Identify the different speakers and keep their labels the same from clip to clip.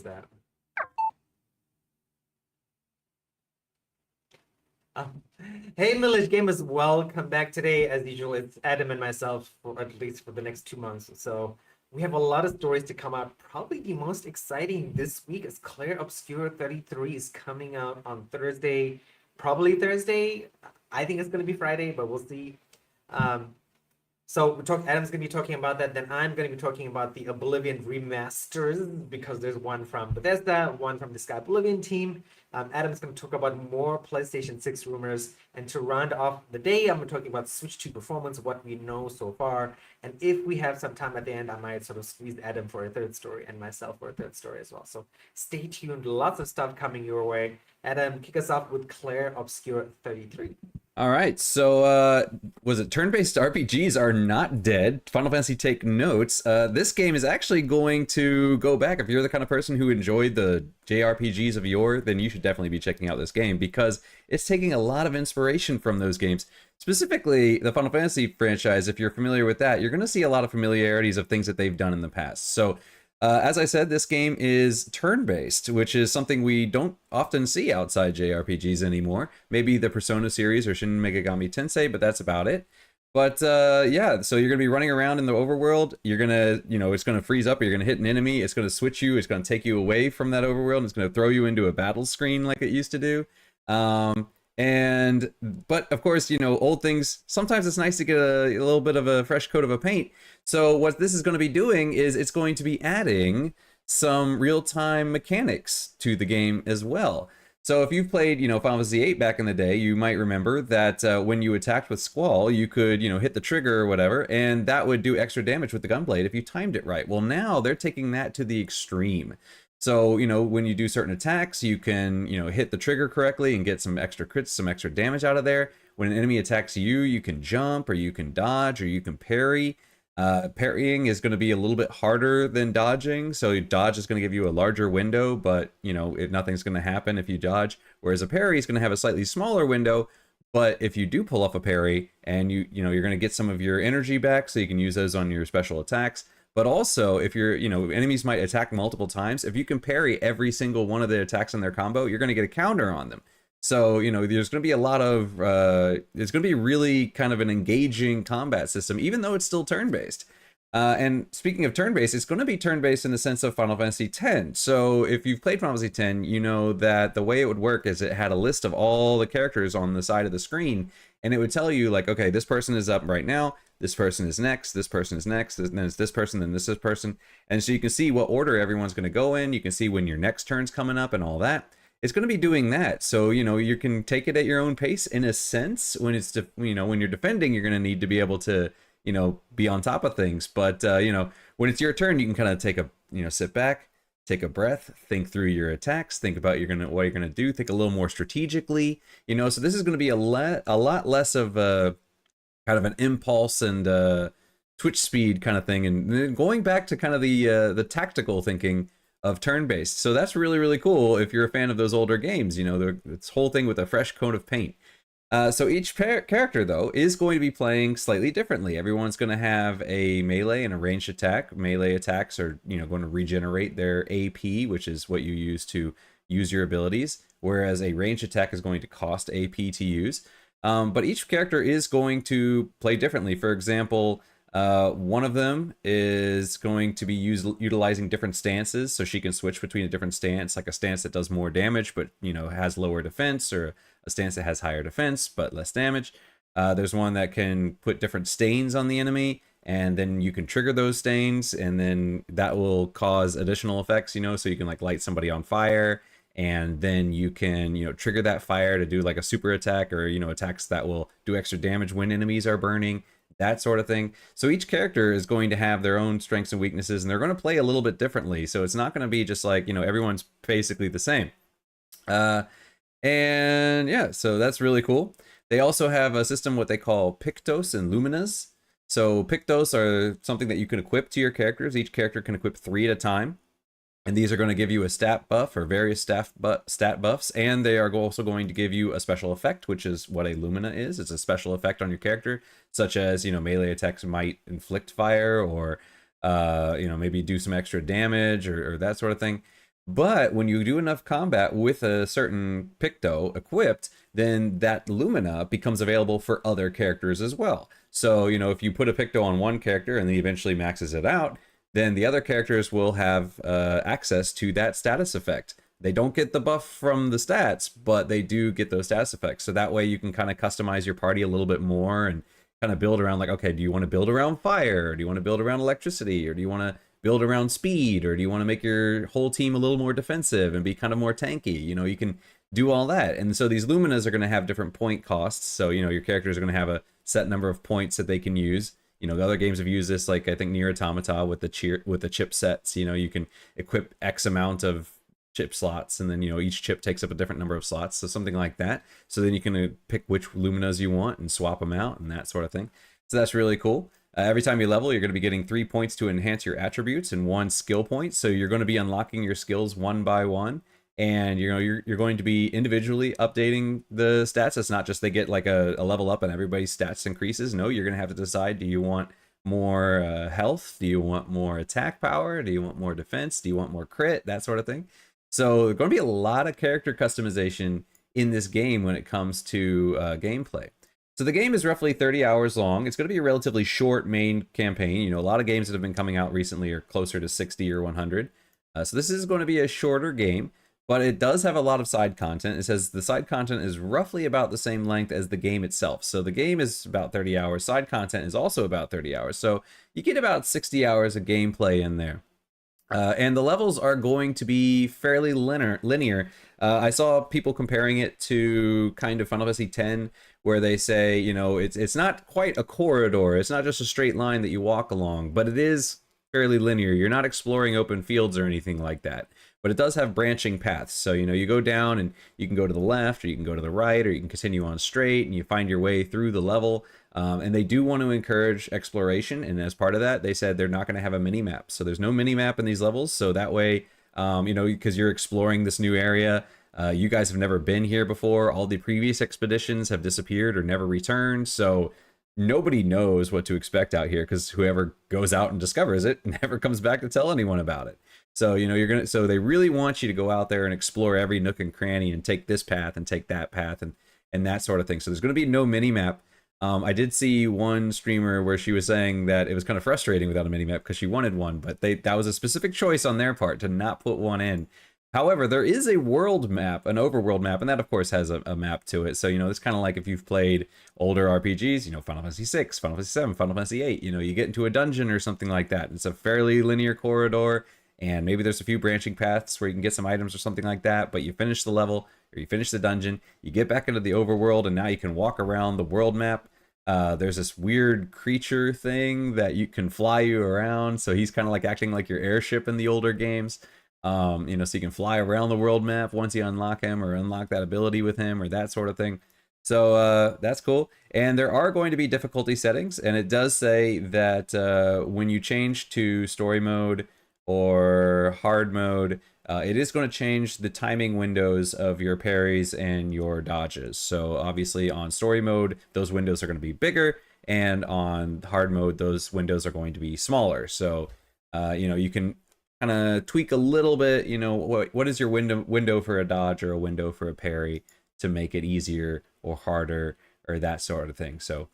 Speaker 1: that? Hey, Village Gamers, welcome back today. As usual, it's Adam and myself, for at least for the next 2 months. So we have a lot of stories to come out. Probably the most exciting this week is Clair Obscur 33 is coming out on Thursday. Probably Thursday. I think it's going to be Friday, but we'll see. So Adam's going to be talking about that. Then I'm going to be talking about the Oblivion Remasters, because there's one from Bethesda, one from the Sky Oblivion team. Adam's going to talk about more PlayStation 6 rumors. And to round off the day, I'm talking about Switch 2 performance, what we know so far. And if we have some time at the end, I might sort of squeeze Adam for a third story and myself for a third story as well. So stay tuned. Lots of stuff coming your way. Adam, kick us off with Clair Obscur 33.
Speaker 2: All right, so was it turn-based RPGs are not dead? Final Fantasy take notes. This game is actually going to go back. If you're the kind of person who enjoyed the JRPGs of yore, then you should definitely be checking out this game, because it's taking a lot of inspiration from those games. Specifically, the Final Fantasy franchise, if you're familiar with that, you're going to see a lot of familiarities of things that they've done in the past. So as I said, this game is turn-based, which is something we don't often see outside JRPGs anymore. Maybe the Persona series or Shin Megami Tensei, but that's about it. But yeah, so you're going to be running around in the overworld. You're going to, it's going to freeze up. You're going to hit an enemy. It's going to switch you. It's going to take you away from that overworld. And it's going to throw you into a battle screen like it used to do. But of course, old things, sometimes it's nice to get a little bit of a fresh coat of a paint. So what this is going to be doing is it's going to be adding some real-time mechanics to the game as well. So if you've played, Final Fantasy VIII back in the day, you might remember that when you attacked with Squall, you could, hit the trigger or whatever, and that would do extra damage with the gunblade if you timed it right. Well, now they're taking that to the extreme. So, when you do certain attacks, you can, hit the trigger correctly and get some extra crits, some extra damage out of there. When an enemy attacks you, you can jump, or you can dodge, or you can parry. Parrying is going to be a little bit harder than dodging. So dodge is going to give you a larger window, but, nothing's going to happen if you dodge. Whereas a parry is going to have a slightly smaller window. But if you do pull off a parry and you're going to get some of your energy back, so you can use those on your special attacks. But also, if you're, enemies might attack multiple times. If you can parry every single one of the attacks in their combo, you're going to get a counter on them. So, there's going to be a lot of, it's going to be really kind of an engaging combat system, even though it's still turn-based. And speaking of turn-based, it's going to be turn-based in the sense of Final Fantasy X. So if you've played Final Fantasy X, you know that the way it would work is it had a list of all the characters on the side of the screen, and it would tell you, like, okay, this person is up right now, this person is next, this person is next, then it's this person, then this person. And so you can see what order everyone's going to go in. You can see when your next turn's coming up and all that. It's going to be doing that. So, you can take it at your own pace in a sense. When it's, when you're defending, you're going to need to be able to, be on top of things. But, when it's your turn, you can kind of take a, sit back, take a breath, think through your attacks, think about what you're going to do, think a little more strategically, so this is going to be a lot less of a kind of an impulse and twitch speed kind of thing. And then going back to kind of the tactical thinking of turn-based. So that's really, really cool if you're a fan of those older games, this whole thing with a fresh coat of paint. So each character, though, is going to be playing slightly differently. Everyone's going to have a melee and a ranged attack. Melee attacks are, going to regenerate their AP, which is what you use to use your abilities, whereas a ranged attack is going to cost AP to use. But each character is going to play differently. For example, one of them is going to be utilizing different stances, so she can switch between a different stance, like a stance that does more damage but has lower defense, or a stance that has higher defense but less damage. There's one that can put different stains on the enemy, and then you can trigger those stains, and then that will cause additional effects, so you can like light somebody on fire, and then you can trigger that fire to do like a super attack, or attacks that will do extra damage when enemies are burning, that sort of thing. So each character is going to have their own strengths and weaknesses, and they're going to play a little bit differently. So it's not going to be just like, everyone's basically the same. And yeah, so that's really cool. They also have a system, what they call Pictos and Luminas. So Pictos are something that you can equip to your characters. Each character can equip 3 at a time. And these are going to give you a stat buff or various stat buffs, and they are also going to give you a special effect, which is what a Lumina is. It's a special effect on your character, such as, melee attacks might inflict fire, or, maybe do some extra damage, or that sort of thing. But when you do enough combat with a certain Picto equipped, then that Lumina becomes available for other characters as well. So, if you put a Picto on one character and then eventually maxes it out, then the other characters will have access to that status effect. They don't get the buff from the stats, but they do get those status effects. So that way you can kind of customize your party a little bit more and kind of build around, like, okay, do you want to build around fire? Or do you want to build around electricity? Or do you want to build around speed? Or do you want to make your whole team a little more defensive and be kind of more tanky? You can do all that. And so these Luminas are going to have different point costs. So, your characters are going to have a set number of points that they can use. The other games have used this, like I think Nier Automata with the chip sets. You can equip X amount of chip slots, and then each chip takes up a different number of slots, so something like that. So then you can pick which Luminas you want and swap them out and that sort of thing. So that's really cool. Every time you level, you're going to be getting 3 points to enhance your attributes and 1 skill point. So you're going to be unlocking your skills one by one, and you're going to be individually updating the stats. It's not just they get like a level up and everybody's stats increases. No, you're going to have to decide, do you want more health? Do you want more attack power? Do you want more defense? Do you want more crit? That sort of thing. So there's going to be a lot of character customization in this game when it comes to gameplay. So the game is roughly 30 hours long. It's going to be a relatively short main campaign. A lot of games that have been coming out recently are closer to 60 or 100. So this is going to be a shorter game, but it does have a lot of side content. It says the side content is roughly about the same length as the game itself. So the game is about 30 hours. Side content is also about 30 hours. So you get about 60 hours of gameplay in there. And the levels are going to be fairly linear. I saw people comparing it to kind of Final Fantasy X, where they say, it's not quite a corridor. It's not just a straight line that you walk along, but it is fairly linear. You're not exploring open fields or anything like that. But it does have branching paths. So, you go down and you can go to the left, or you can go to the right, or you can continue on straight, and you find your way through the level. And they do want to encourage exploration, and as part of that, they said they're not going to have a mini map. So there's no mini map in these levels. So that way, because you're exploring this new area, you guys have never been here before. All the previous expeditions have disappeared or never returned. So nobody knows what to expect out here, because whoever goes out and discovers it never comes back to tell anyone about it. So, so they really want you to go out there and explore every nook and cranny and take this path and take that path and that sort of thing. So there's going to be no mini map. I did see one streamer where she was saying that it was kind of frustrating without a minimap because she wanted one, but that was a specific choice on their part to not put one in. However, there is a world map, an overworld map, and that of course has a map to it. So, it's kind of like if you've played older RPGs, Final Fantasy VI, Final Fantasy VII, Final Fantasy VIII, you get into a dungeon or something like that. It's a fairly linear corridor, and maybe there's a few branching paths where you can get some items or something like that, but you finish the level, or you finish the dungeon, you get back into the overworld, and now you can walk around the world map. There's this weird creature thing that you can fly you around, so he's kind of like acting like your airship in the older games. So you can fly around the world map once you unlock him, or unlock that ability with him, or that sort of thing. So that's cool. And there are going to be difficulty settings, and it does say that when you change to story mode or hard mode, it is going to change the timing windows of your parries and your dodges. So obviously on story mode, those windows are going to be bigger, and on hard mode, those windows are going to be smaller. So, you can kind of tweak a little bit, what is your window for a dodge or a window for a parry to make it easier or harder or that sort of thing. So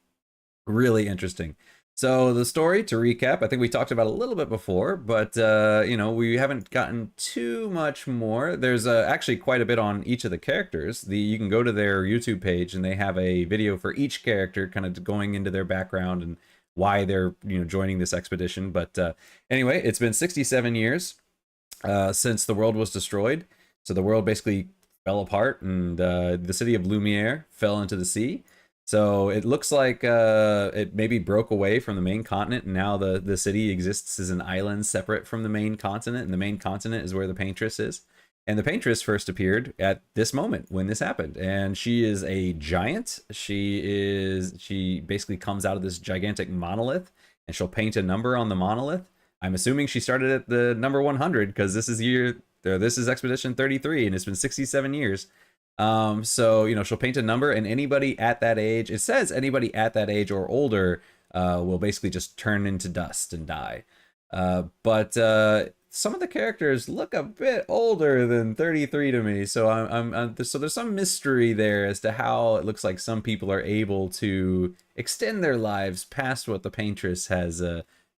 Speaker 2: really interesting. So the story, to recap, I think we talked about a little bit before, but we haven't gotten too much more. There's actually quite a bit on each of the characters. You can go to their YouTube page, and they have a video for each character, kind of going into their background and why they're joining this expedition. But anyway, it's been 67 years since the world was destroyed. So the world basically fell apart, and the city of Lumiere fell into the sea. So it looks like it maybe broke away from the main continent, and now the city exists as an island separate from the main continent, and the main continent is where the Paintress is. And the Paintress first appeared at this moment when this happened, and she is a giant. She basically comes out of this gigantic monolith, and she'll paint a number on the monolith. I'm assuming she started at the number 100, because this is Expedition 33, and it's been 67 years. So, she'll paint a number, and anybody at that age, it says anybody at that age or older, will basically just turn into dust and die. But some of the characters look a bit older than 33 to me. So so there's some mystery there as to how it looks like some people are able to extend their lives past what the paintress has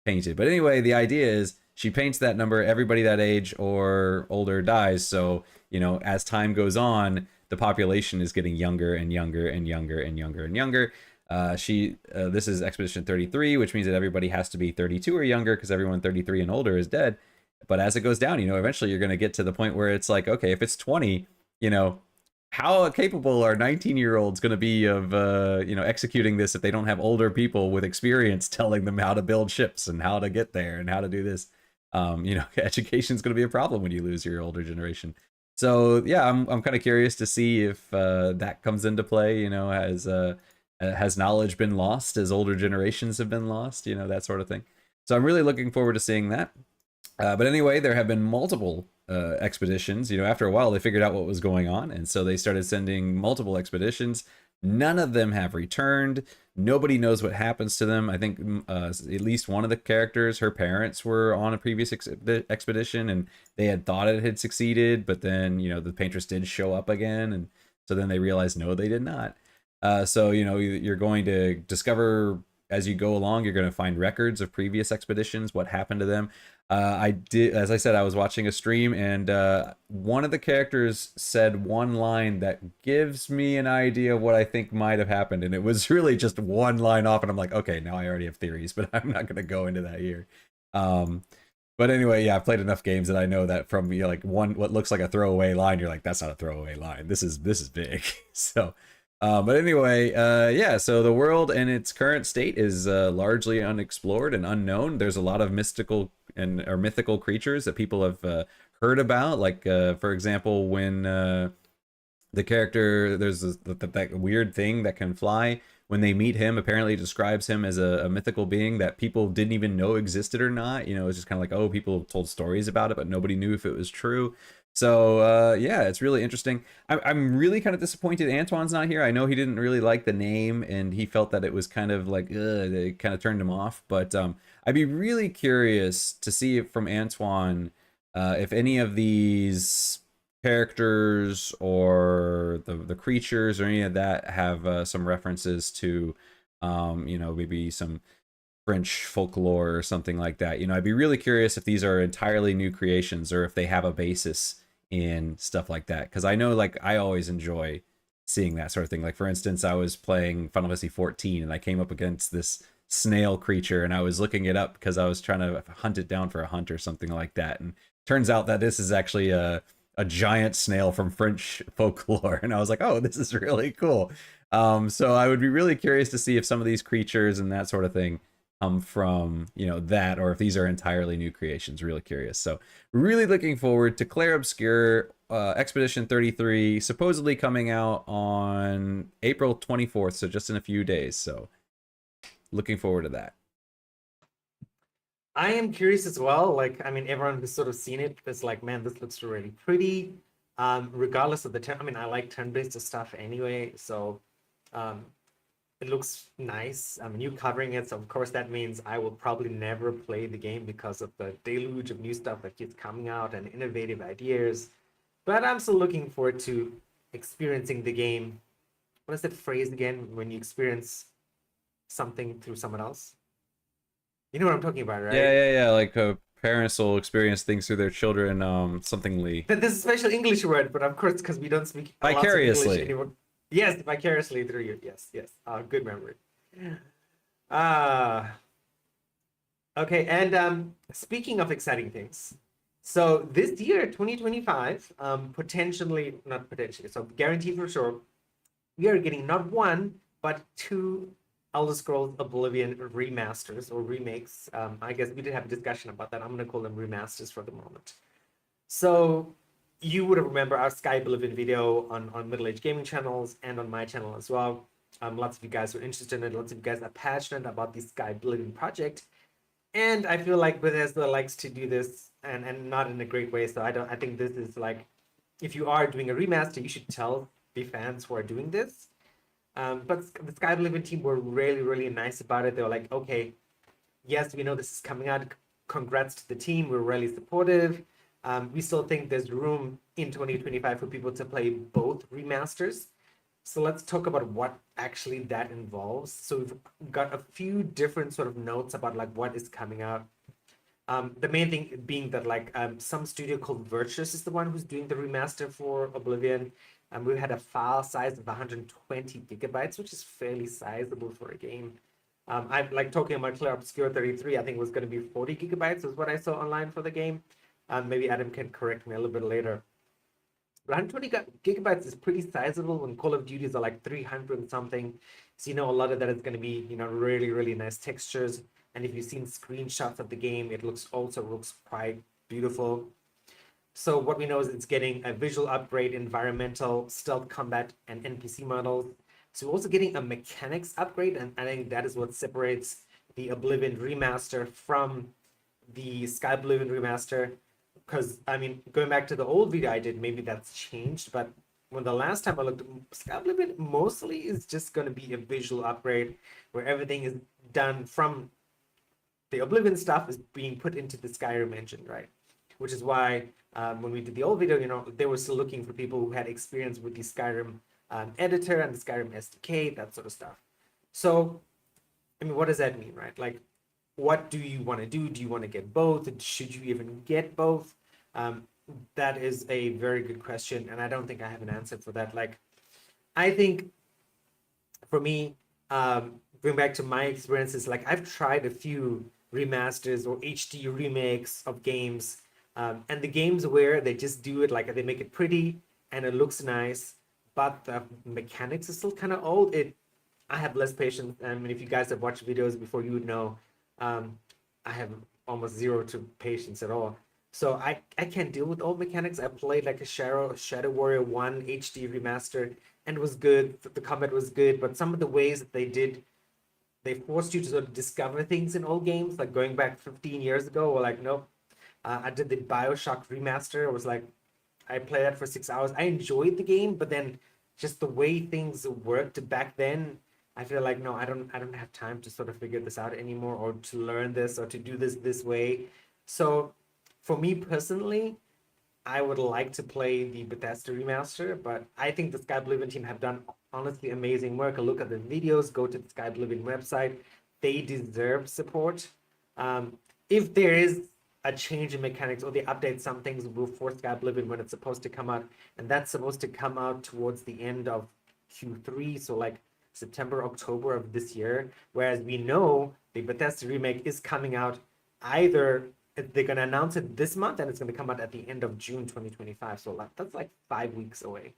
Speaker 2: painted. But anyway, the idea is she paints that number, everybody that age or older dies. So, you know, as time goes on, the population is getting younger and younger and younger and younger and younger. This is Expedition 33, which means that everybody has to be 32 or younger because everyone 33 and older is dead. But as it goes down, you know, eventually you're going to get to the point where it's like, okay, if it's 20, you know, how capable are 19-year-olds going to be of, you know, executing this if they don't have older people with experience telling them how to build ships and how to get there and how to do this? You know, education is going to be a problem when you lose your older generation. So yeah, I'm kind of curious to see if that comes into play. You know, has knowledge been lost as older generations have been lost? You know, that sort of thing. So I'm really looking forward to seeing that. But anyway, there have been multiple expeditions. You know, after a while, they figured out what was going on, and so they started sending multiple expeditions. None of them have returned. Nobody knows what happens to them. I think at least one of the characters, her parents were on a previous expedition, and they had thought it had succeeded, but then, you know, the paintress did show up again, and so then they realized, no, they did not. So, you know, you're going to discover as you go along, you're going to find records of previous expeditions, what happened to them. As I said, I was watching a stream, and one of the characters said one line that gives me an idea of what I think might have happened, and it was really just one line off, and I'm like, okay, now I already have theories, but I'm not going to go into that here. But anyway, yeah, I've played enough games that I know that from, you know, like what looks like a throwaway line, you're like, that's not a throwaway line. This is big. So. But anyway, yeah, so the world in its current state is largely unexplored and unknown. There's a lot of mystical or mythical creatures that people have heard about. Like, for example, when the character, there's that weird thing that can fly. When they meet him, apparently it describes him as a mythical being that people didn't even know existed or not. You know, it's just kind of like, oh, people told stories about it, but nobody knew if it was true. So yeah, it's really interesting. I'm really kind of disappointed Antoine's not here. I know he didn't really like the name, and he felt that it was kind of like, it kind of turned him off. But I'd be really curious to see from Antoine if any of these characters or the creatures or any of that have some references to, you know, maybe some French folklore or something like that. You know, I'd be really curious if these are entirely new creations or if they have a basis in stuff like that. Because I know, like, I always enjoy seeing that sort of thing. Like, for instance, I was playing Final Fantasy 14 and I came up against this snail creature, and I was looking it up because I was trying to hunt it down for a hunt or something like that. And turns out that this is actually a giant snail from French folklore. And I was like, oh, this is really cool. So I would be really curious to see if some of these creatures and that sort of thing come from, you know, that, or if these are entirely new creations. Really curious. So really looking forward to Clair Obscur, Expedition 33, supposedly coming out on April 24th, so just in a few days. So looking forward to that.
Speaker 1: I am curious as well. Like, I mean, everyone who's sort of seen it is like, man, this looks really pretty. Regardless of the turn, I mean, I like turn-based stuff anyway, so it looks nice. I mean, you covering it, so of course that means I will probably never play the game because of the deluge of new stuff that keeps coming out and innovative ideas. But I'm still looking forward to experiencing the game. What is that phrase again? When you experience something through someone else? You know what I'm talking about, right?
Speaker 2: Yeah. Like parents will experience things through their children, somethingly.
Speaker 1: This is a special English word, but of course, because we don't speak
Speaker 2: vicariously.
Speaker 1: English anymore. Yes, vicariously through you. Yes. Good memory. Okay, and speaking of exciting things, so this year, 2025, potentially, not potentially, so guaranteed for sure, we are getting not one, but two Elder Scrolls Oblivion remasters or remakes. I guess we did have a discussion about that. I'm going to call them remasters for the moment. So you would remember our Sky Oblivion video on Middle Age Gaming channels and on my channel as well. Lots of you guys were interested in it. Lots of you guys are passionate about the Sky Oblivion project. And I feel like Bethesda likes to do this and not in a great way. So I think this is like, if you are doing a remaster, you should tell the fans who are doing this. But the Sky Oblivion team were really, really nice about it. They were like, okay, yes, we know this is coming out congrats to the team. We're really supportive. We still think there's room in 2025 for people to play both remasters. So let's talk about what actually that involves. So we've got a few different sort of notes about like what is coming out. The main thing being that like some studio called Virtuous is the one who's doing the remaster for Oblivion. We had a file size of 120 gigabytes, which is fairly sizable for a game. I'm like talking about Clair Obscur 33, I think was going to be 40 gigabytes is what I saw online for the game. Maybe Adam can correct me a little bit later. 120 gigabytes is pretty sizable when Call of Duties are like 300 and something. So, you know, a lot of that is going to be, you know, really, really nice textures. And if you've seen screenshots of the game, it looks quite beautiful. So what we know is it's getting a visual upgrade, environmental, stealth combat, and NPC models. So we're also getting a mechanics upgrade, and I think that is what separates the Oblivion remaster from the Sky Oblivion remaster. Because, I mean, going back to the old video I did, maybe that's changed, but when the last time I looked, Sky Oblivion mostly is just going to be a visual upgrade where everything is done from the Oblivion stuff is being put into the Skyrim engine, right? Which is why when we did the old video, you know, they were still looking for people who had experience with the Skyrim editor and the Skyrim SDK, that sort of stuff. So, I mean, what does that mean, right? Like, what do you want to do? Do you want to get both? Should you even get both? That is a very good question, and I don't think I have an answer for that. Like, I think for me, going back to my experiences, like I've tried a few remasters or HD remakes of games, and the games where they just do it like they make it pretty and it looks nice, but the mechanics are still kind of old. I have less patience. I mean, if you guys have watched videos before, you would know I have almost zero to patience at all. So I can't deal with old mechanics. I played like a Shadow Warrior 1 HD remaster, and it was good. The combat was good, but some of the ways that they forced you to sort of discover things in old games, like going back 15 years ago, or like, nope. I did the BioShock remaster. It was like, I played that for 6 hours. I enjoyed the game, but then just the way things worked back then, I feel like, no, I don't have time to sort of figure this out anymore, or to learn this, or to do this way. So for me personally, I would like to play the Bethesda remaster, but I think the Sky Oblivion team have done honestly amazing work. A look at the videos, go to the Sky Oblivion website. They deserve support. If there is a change in mechanics, or they update some things before Sky Oblivion when it's supposed to come out, and that's supposed to come out towards the end of Q3, so like September, October of this year, whereas we know the Bethesda remake is coming out either they're going to announce it this month and it's going to come out at the end of June 2025. So like, that's like 5 weeks away.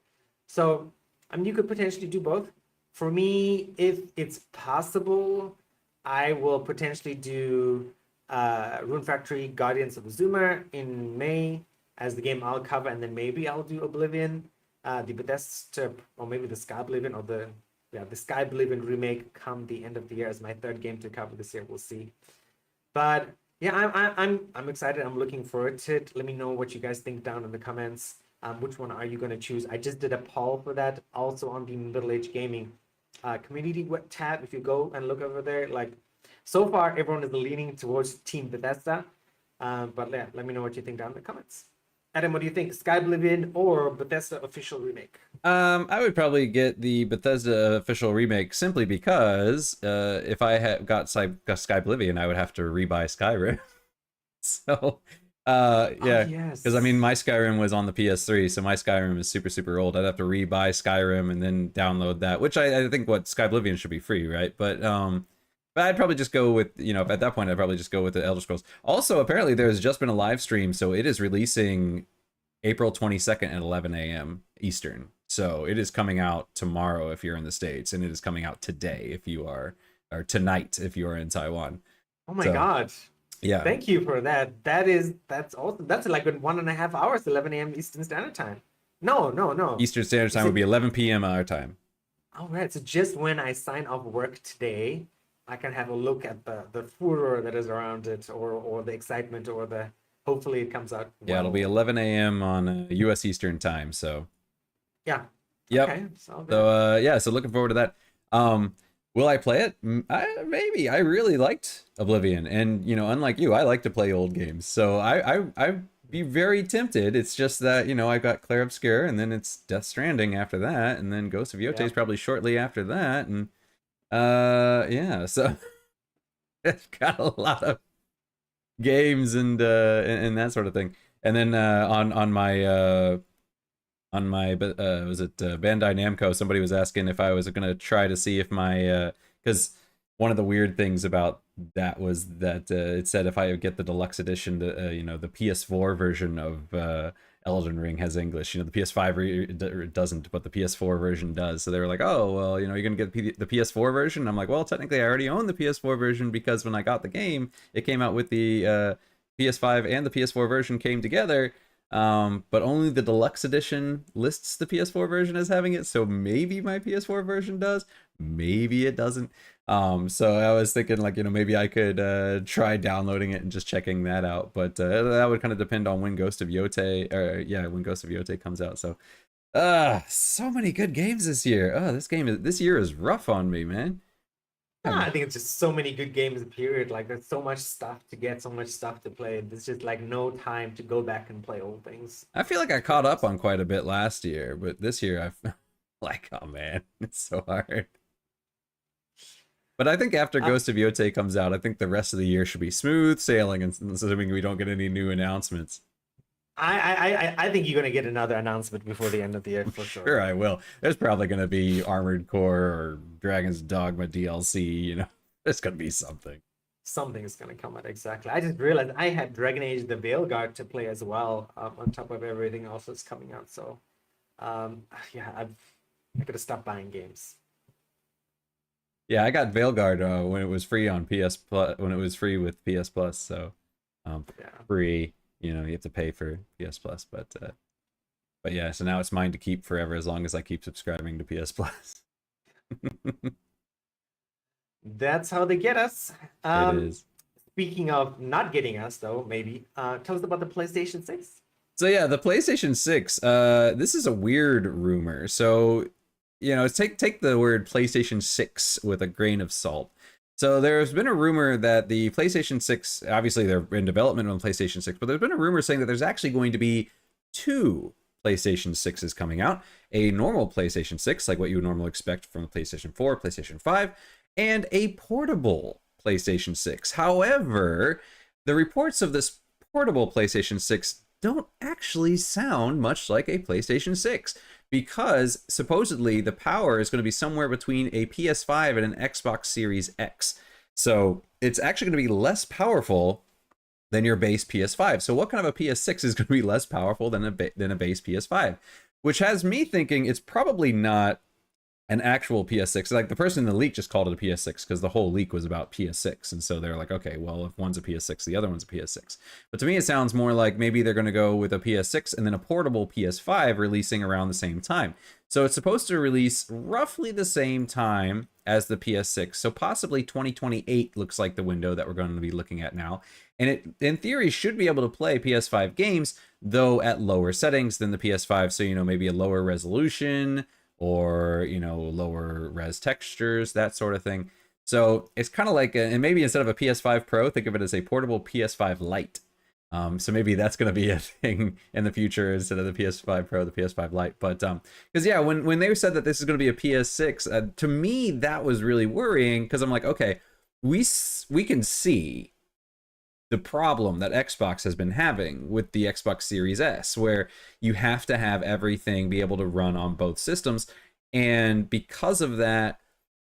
Speaker 1: So, I mean, you could potentially do both. For me, if it's possible, I will potentially do Rune Factory Guardians of Zuma in May as the game I'll cover, and then maybe I'll do Oblivion, the Bethesda, or maybe the Sky Oblivion, or the Sky Oblivion remake come the end of the year as my third game to cover this year. We'll see. But yeah, I'm excited. I'm looking forward to it. Let me know what you guys think down in the comments. Which one are you going to choose? I just did a poll for that also on the Middle Age Gaming community tab. If you go and look over there, like so far everyone is leaning towards Team Bethesda. But yeah, let me know what you think down in the comments. Adam, what do you think? Sky Oblivion or Bethesda official remake?
Speaker 2: I would probably get the Bethesda official remake simply because if I had got Sky Oblivion, I would have to rebuy Skyrim. So, yeah, because I mean, my Skyrim was on the PS3, so my Skyrim is super old. I'd have to rebuy Skyrim and then download that, which I think what Sky Oblivion should be free, right? But I'd probably just go with, you know, at that point, I'd probably just go with the Elder Scrolls. Also, apparently, there's just been a live stream, so it is releasing April 22nd at 11 a.m. Eastern. So it is coming out tomorrow if you're in the States, and it is coming out today if you are, or tonight if you are in Taiwan.
Speaker 1: Oh my God.
Speaker 2: Yeah.
Speaker 1: Thank you for that. That's awesome. That's like in 1.5 hours, 11 a.m. Eastern Standard Time. No.
Speaker 2: Eastern Standard Time would be 11 p.m. our time.
Speaker 1: All right. So just when I sign off work today, I can have a look at the furor that is around it, or the excitement, or the hopefully it comes out.
Speaker 2: Yeah, it'll be 11 a.m. on U.S. Eastern Time. So
Speaker 1: yeah.
Speaker 2: Yep.
Speaker 1: Okay.
Speaker 2: So yeah, so looking forward to that. Will I play it? Maybe. I really liked Oblivion, and you know, unlike you, I like to play old games, so I'd be very tempted. It's just that you know I got Clair Obscur, and then it's Death Stranding after that, and then Ghost of 𝙎𝙬
Speaker 1: Yeah.
Speaker 2: is probably shortly after that, and yeah, so it's got a lot of games and that sort of thing. And then on my was it Bandai Namco, somebody was asking if I was gonna try to see if my because one of the weird things about that was that it said if I would get the deluxe edition, you know, the PS4 version of Elden Ring has English. You know, the PS5 doesn't, but the PS4 version does. So they were like, oh well, you know, you're gonna get the PS4 version. I'm like, well, technically I already own the PS4 version because when I got the game, it came out with the PS5 and the PS4 version came together. But only the deluxe edition lists the PS4 version as having it, so maybe my PS4 version does, maybe it doesn't. So I was thinking, like, you know, maybe I could try downloading it and just checking that out, but that would kind of depend on when Ghost of 𝙎𝙬, or yeah, when Ghost of 𝙎𝙬 comes out. So so many good games this year. This year is rough on me, man.
Speaker 1: I think it's just so many good games, period. Like, there's so much stuff to get, so much stuff to play. There's just like no time to go back and play old things.
Speaker 2: I feel like I caught up on quite a bit last year, but this year I feel like, oh man, it's so hard. But I think after Ghost of 𝙎𝙬 comes out, I think the rest of the year should be smooth sailing, and assuming we don't get any new announcements.
Speaker 1: I think you're gonna get another announcement before the end of the year for sure.
Speaker 2: Sure, I will. There's probably gonna be Armored Core or Dragon's Dogma DLC. You know, there's gonna be something.
Speaker 1: Something is gonna come out, exactly. I just realized I had Dragon Age: The Veilguard to play as well, on top of everything else that's coming out. So, yeah, I gotta stop buying games.
Speaker 2: Yeah, I got Veilguard when it was free on PS Plus, when it was free with PS Plus. So,
Speaker 1: Yeah.
Speaker 2: free. You know, you have to pay for PS Plus, but yeah. So now it's mine to keep forever as long as I keep subscribing to PS Plus.
Speaker 1: That's how they get us.
Speaker 2: It is.
Speaker 1: Speaking of not getting us, though, maybe tell us about the PlayStation 6.
Speaker 2: So yeah, the PlayStation 6. This is a weird rumor. So, you know, take the word PlayStation 6 with a grain of salt. So there's been a rumor that the PlayStation 6, obviously they're in development on PlayStation 6, but there's been a rumor saying that there's actually going to be 2 PlayStation 6s coming out. A normal PlayStation 6, like what you would normally expect from the PlayStation 4, PlayStation 5, and a portable PlayStation 6. However, the reports of this portable PlayStation 6 don't actually sound much like a PlayStation 6, because supposedly the power is going to be somewhere between a PS5 and an Xbox Series X. So it's actually going to be less powerful than your base PS5. So what kind of a PS6 is going to be less powerful than a base PS5? Which has me thinking it's probably not an actual PS6. Like, the person in the leak just called it a PS6 because the whole leak was about PS6, and so they're like, okay, well, if one's a PS6, the other one's a PS6. But to me, it sounds more like maybe they're going to go with a PS6 and then a portable PS5 releasing around the same time. So it's supposed to release roughly the same time as the PS6. So possibly 2028 looks like the window that we're going to be looking at now. And it, in theory, should be able to play PS5 games, though at lower settings than the PS5. So, you know, maybe a lower resolution, or, you know, lower res textures, that sort of thing. So it's kind of like, and maybe instead of a PS5 Pro, think of it as a portable PS5 Lite. So maybe that's going to be a thing in the future instead of the PS5 Pro, the PS5 Lite. But because yeah, when they said that this is going to be a PS6, to me that was really worrying, because I'm like, okay, we can see the problem that Xbox has been having with the Xbox Series S, where you have to have everything be able to run on both systems. And because of that,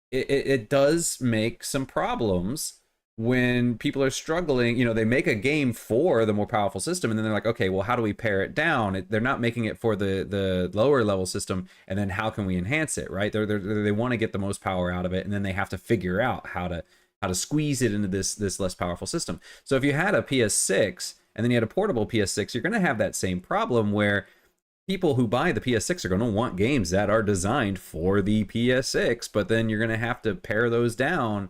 Speaker 2: it does make some problems when people are struggling. You know, they make a game for the more powerful system, and then they're like, okay, well, how do we pare it down? They're not making it for the lower level system, and then how can we enhance it, right? They want to get the most power out of it, and then they have to figure out how to squeeze it into this less powerful system. So if you had a PS6 and then you had a portable PS6, you're going to have that same problem where people who buy the PS6 are going to want games that are designed for the PS6, but then you're going to have to pare those down,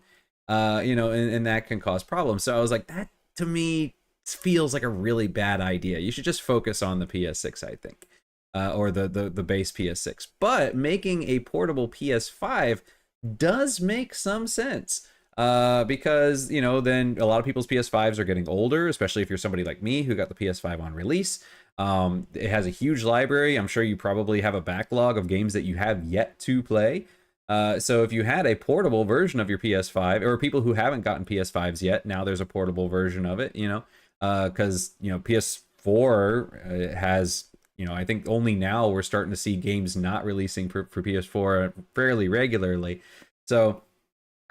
Speaker 2: you know, and that can cause problems. So I was like, that to me feels like a really bad idea. You should just focus on the PS6, I think, or the base PS6. But making a portable PS5 does make some sense. Because, you know, then a lot of people's PS5s are getting older, especially if you're somebody like me who got the PS5 on release. It has a huge library. I'm sure you probably have a backlog of games that you have yet to play. So if you had a portable version of your PS5, or people who haven't gotten PS5s yet, now there's a portable version of it, you know, because, you know, PS4 has, you know, I think only now we're starting to see games not releasing for PS4 fairly regularly. So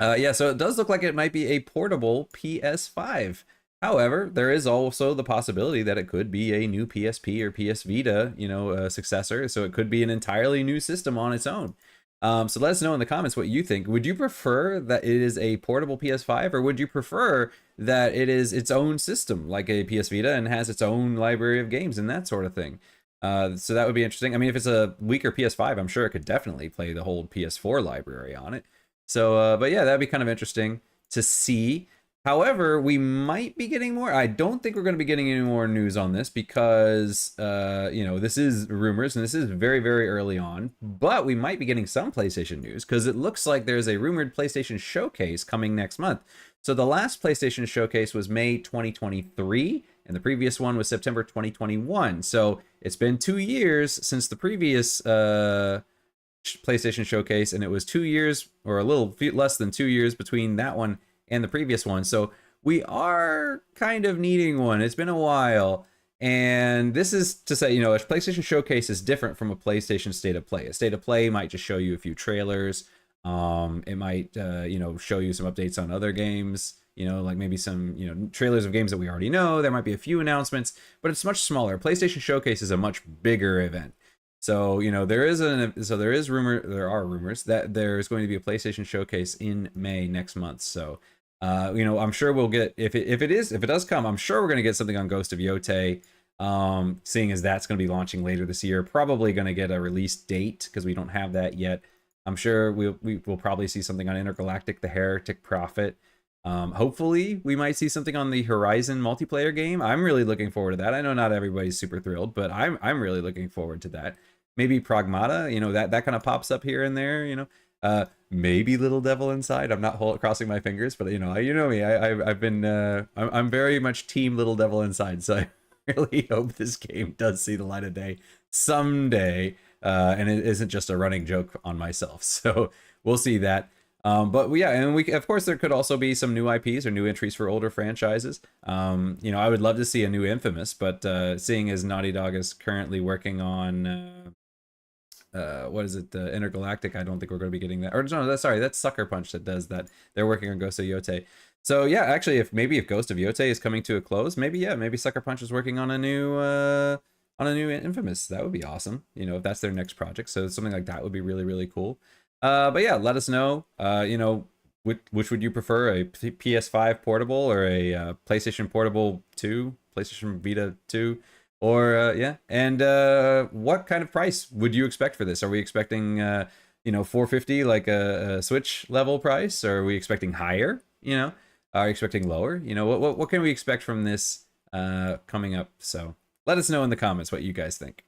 Speaker 2: yeah, so it does look like it might be a portable PS5. However, there is also the possibility that it could be a new PSP or PS Vita, you know, successor. So it could be an entirely new system on its own. So let us know in the comments what you think. Would you prefer that it is a portable PS5, or would you prefer that it is its own system, like a PS Vita, and has its own library of games and that sort of thing? So that would be interesting. I mean, if it's a weaker PS5, I'm sure it could definitely play the whole PS4 library on it. So, but yeah, that'd be kind of interesting to see. However, we might be getting more. I don't think we're going to be getting any more news on this because, you know, this is rumors and this is very, very early on. But we might be getting some PlayStation news because it looks like there's a rumored PlayStation Showcase coming next month. So the last PlayStation Showcase was May 2023, and the previous one was September 2021. So it's been 2 years since the previous PlayStation Showcase, and it was 2 years or a little less than 2 years between that one and the previous one. So we are kind of needing one. It's been a while. And this is to say, you know, a PlayStation Showcase is different from a PlayStation State of Play. A State of Play might just show you a few trailers. It might, you know, show you some updates on other games, you know, like maybe some, you know, trailers of games that we already know. There might be a few announcements, but it's much smaller. PlayStation Showcase is a much bigger event. So, you know, there are rumors that there's going to be a PlayStation Showcase in May next month. So, you know, I'm sure we'll get, if it does come, I'm sure we're going to get something on Ghost of 𝙬𝙧, seeing as that's going to be launching later this year. Probably going to get a release date because we don't have that yet. I'm sure we'll probably see something on Intergalactic, the Heretic Prophet. Hopefully we might see something on the Horizon multiplayer game. I'm really looking forward to that. I know not everybody's super thrilled, but I'm really looking forward to that. Maybe Pragmata, you know, that kind of pops up here and there, you know. Maybe Little Devil Inside. I'm not crossing my fingers, but you know me. I've been I'm very much team Little Devil Inside, so I really hope this game does see the light of day someday, and it isn't just a running joke on myself. So we'll see that. But yeah, and of course there could also be some new IPs or new entries for older franchises. You know, I would love to see a new Infamous, but seeing as Naughty Dog is currently working on what is it, the Intergalactic, I don't think we're going to be getting that. Or no, that's Sucker Punch that does that. They're working on Ghost of 𝙬𝙧. So yeah, actually, if Ghost of 𝙬𝙧 is coming to a close, maybe Sucker Punch is working on a new Infamous. That would be awesome. You know, if that's their next project. So something like that would be really, really cool. But yeah, let us know. You know, which would you prefer, a PS5 portable or a PlayStation Portable 2, PlayStation Vita 2? Or yeah, and what kind of price would you expect for this? Are we expecting you know, $450 like a Switch level price, or are we expecting higher? You know, are you expecting lower? You know, what can we expect from this coming up? So let us know in the comments what you guys think.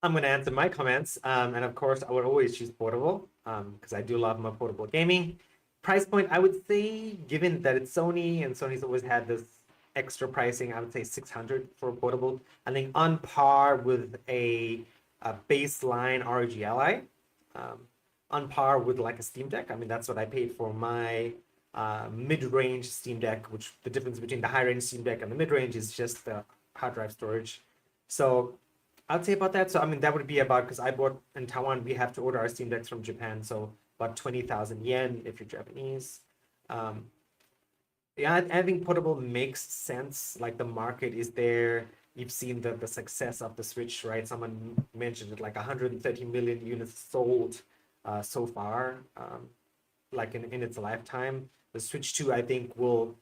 Speaker 1: I'm going to answer my comments, and of course I would always choose portable because I do love my portable gaming. Price point, I would say, given that it's Sony and Sony's always had this extra pricing, I would say 600 for a portable. I think on par with a baseline ROG Ally, on par with like a Steam Deck. I mean, that's what I paid for my mid-range Steam Deck, which the difference between the high-range Steam Deck and the mid-range is just the hard drive storage. So I'd say about that. So I mean, that would be about, because I bought in Taiwan, we have to order our Steam Decks from Japan, so about 20,000 yen if you're Japanese. Yeah, I think portable makes sense. Like, the market is there. You've seen the success of the Switch, right? Someone mentioned it, like 130 million units sold so far, like in its lifetime. The Switch 2, I think, will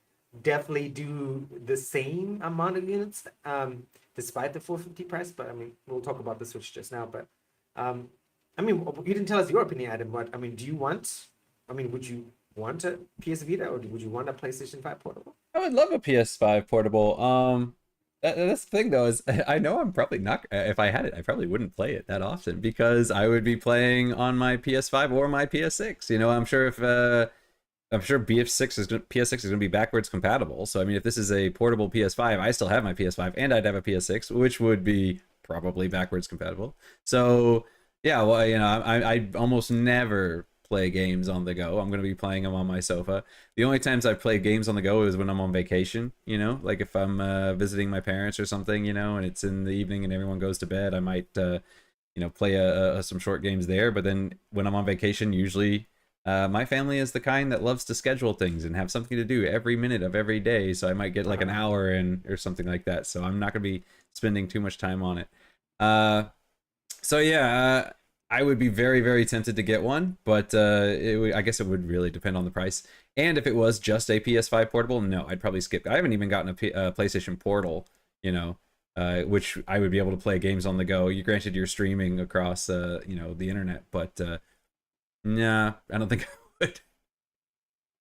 Speaker 1: definitely do the same amount of units, despite the 450 price. But I mean, we'll talk about the Switch just now. But I mean, you didn't tell us your opinion, Adam. What I mean, would you want a PS Vita, or would you want a PlayStation 5 portable?
Speaker 2: I would love a PS5 portable. That's the thing though, is I know I'm probably not, if I had it, I probably wouldn't play it that often because I would be playing on my PS5 or my PS6. You know, I'm sure if I'm sure PS6 is going to be backwards compatible. So I mean, if this is a portable PS5, I still have my PS5 and I'd have a PS6, which would be probably backwards compatible. So yeah, well, you know, I almost never play games on the go. I'm going to be playing them on my sofa. The only times I play games on the go is when I'm on vacation, you know, like if I'm visiting my parents or something, you know, and it's in the evening and everyone goes to bed, I might, you know, play some short games there. But then when I'm on vacation, usually my family is the kind that loves to schedule things and have something to do every minute of every day. So I might get like an hour in or something like that. So I'm not going to be spending too much time on it. So yeah, I would be very, very tempted to get one, but I guess it would really depend on the price. And if it was just a PS5 portable, no, I'd probably skip. I haven't even gotten a PlayStation Portal, you know, which I would be able to play games on the go. You granted you're streaming across, you know, the internet, but nah, I don't think I would.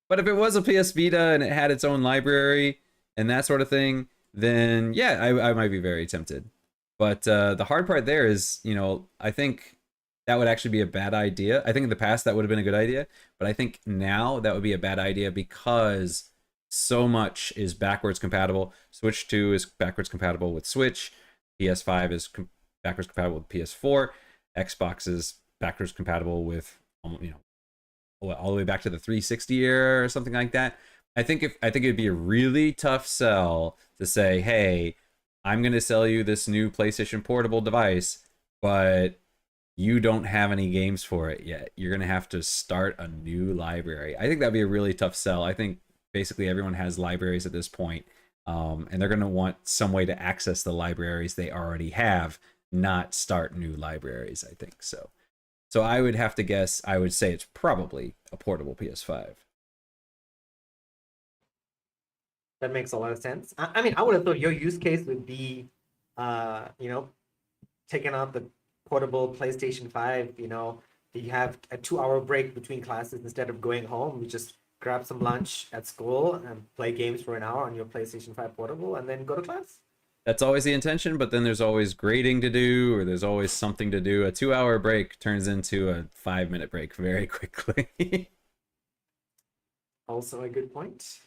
Speaker 2: But if it was a PS Vita and it had its own library and that sort of thing, then yeah, I might be very tempted. But the hard part there is, you know, I think that would actually be a bad idea. I think in the past that would have been a good idea, but I think now that would be a bad idea because so much is backwards compatible. Switch 2 is backwards compatible with Switch. PS5 is backwards compatible with PS4. Xbox is backwards compatible with, you know, all the way back to the 360 era or something like that. I think it'd be a really tough sell to say, hey, I'm going to sell you this new PlayStation Portable device, but you don't have any games for it yet. You're going to have to start a new library. I think that'd be a really tough sell. I think basically everyone has libraries at this point, and they're going to want some way to access the libraries they already have, not start new libraries, I think. So I would have to guess, I would say it's probably a portable PS5.
Speaker 1: That makes a lot of sense. I mean, I would have thought your use case would be, you know, taking out the portable PlayStation 5, you know, you have a 2-hour break between classes instead of going home. You just grab some lunch at school and play games for an hour on your PlayStation 5 portable and then go to class.
Speaker 2: That's always the intention, but then there's always grading to do, or there's always something to do. A 2-hour break turns into a 5-minute break very quickly.
Speaker 1: Also a good point.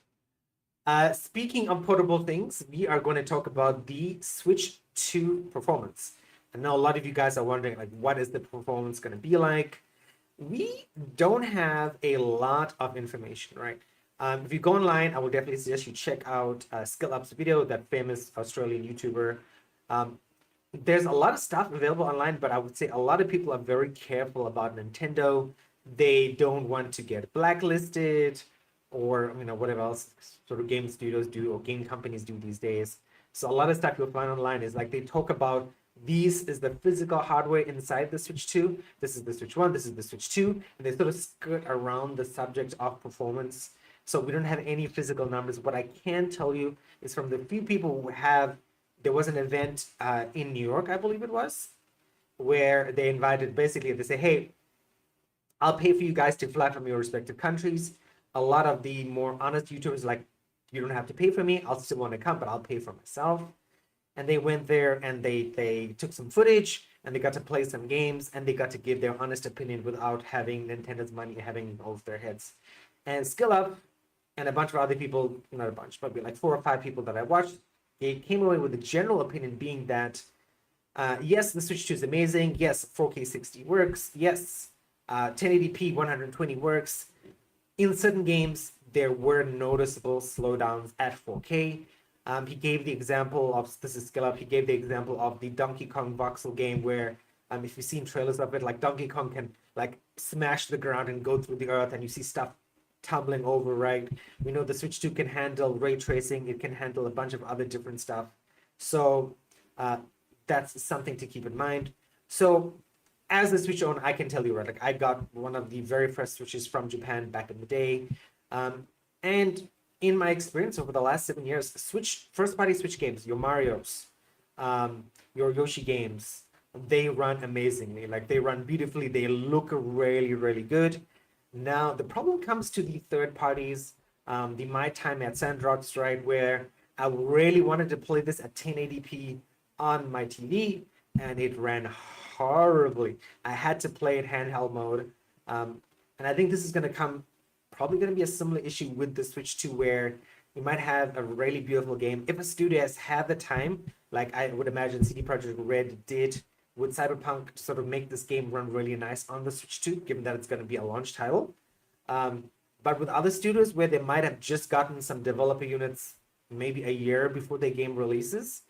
Speaker 1: Speaking of portable things, we are going to talk about the Switch 2 performance. I know a lot of you guys are wondering, like, what is the performance going to be like? We don't have a lot of information, right? If you go online, I would definitely suggest you check out 𝙎𝙪𝙥𝙦's video, that famous Australian YouTuber. There's a lot of stuff available online, but I would say a lot of people are very careful about Nintendo. They don't want to get blacklisted, or you know, whatever else sort of game studios do or game companies do these days. So a lot of stuff you'll find online is like they talk about, these is the physical hardware inside the Switch 2, this is the Switch 1, this is the Switch 2, and they sort of skirt around the subject of performance. So we don't have any physical numbers. What I can tell you is from the few people who have, there was an event in New York, I believe it was, where they invited, basically they say, hey, I'll pay for you guys to fly from your respective countries. A lot of the more honest YouTubers like, you don't have to pay for me, I'll still want to come, but I'll pay for myself. And they went there and they took some footage and they got to play some games and they got to give their honest opinion without having Nintendo's money having over their heads. And 𝙎𝙪𝙥 and a bunch of other people, not a bunch, probably like 4 or 5 people that I watched, they came away with the general opinion being that yes, the Switch 2 is amazing. Yes, 4K 60 works. Yes, 1080p 120 works. In certain games, there were noticeable slowdowns at 4K. He gave the example of, this is 𝙎𝙪𝙥, he gave the example of the Donkey Kong voxel game where, if you've seen trailers of it, like Donkey Kong can like smash the ground and go through the earth and you see stuff tumbling over, right? We know the Switch 2 can handle ray tracing, it can handle a bunch of other different stuff. So that's something to keep in mind. So as a Switch owner, I can tell you, right, like I got one of the very first Switches from Japan back in the day. And in my experience over the last 7 years, first-party Switch games, your Marios, your Yoshi games, they run amazingly. Like they run beautifully. They look really, really good. Now the problem comes to the third parties, the My Time at Sandrox, right, where I really wanted to play this at 1080p on my TV, and it ran horribly. I had to play it handheld mode. And I think this is going to come, probably going to be a similar issue with the Switch 2, where you might have a really beautiful game. If a studio has had the time, like I would imagine CD Projekt Red did with Cyberpunk, to sort of make this game run really nice on the Switch 2, given that it's going to be a launch title. But with other studios where they might have just gotten some developer units maybe a year before their game releases,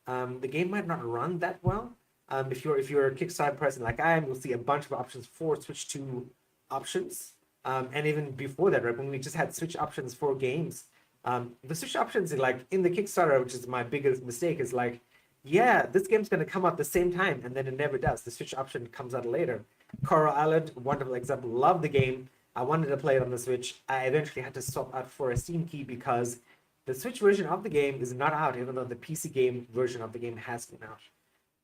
Speaker 1: the game might not run that well. If you're a Kickstarter person like I am, you'll see a bunch of options for Switch 2 options. And even before that, right, when we just had Switch options for games, the Switch options, like in the Kickstarter, which is my biggest mistake, is like, yeah, this game's going to come out the same time, and then it never does. The Switch option comes out later. Coral Island, wonderful example. Love the game. I wanted to play it on the Switch. I eventually had to swap out for a Steam key because the Switch version of the game is not out, even though the PC game version of the game has been out.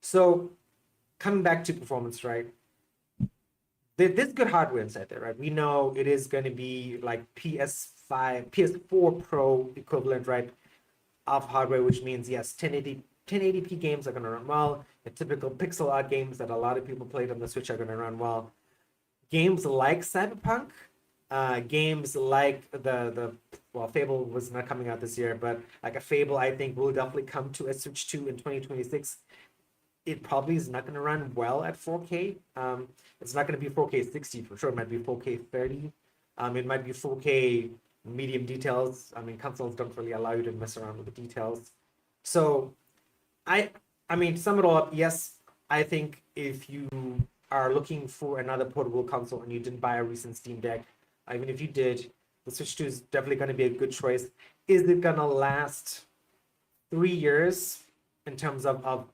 Speaker 1: So, coming back to performance, right? There's good hardware inside there, right? We know it is going to be like PS4 Pro equivalent, right, of hardware, which means, yes, 1080p games are going to run well. The typical pixel art games that a lot of people played on the Switch are going to run well. Games like Cyberpunk, games like well, Fable was not coming out this year, but like a Fable, I think, will definitely come to a Switch 2 in 2026. It probably is not going to run well at 4K. It's not going to be 4K 60 for sure. It might be 4K 30. It might be 4K medium details. I mean, consoles don't really allow you to mess around with the details. So, I mean, to sum it all up, yes, I think if you are looking for another portable console and you didn't buy a recent Steam Deck, even if you did, the Switch 2 is definitely going to be a good choice. Is it going to last 3 years in terms of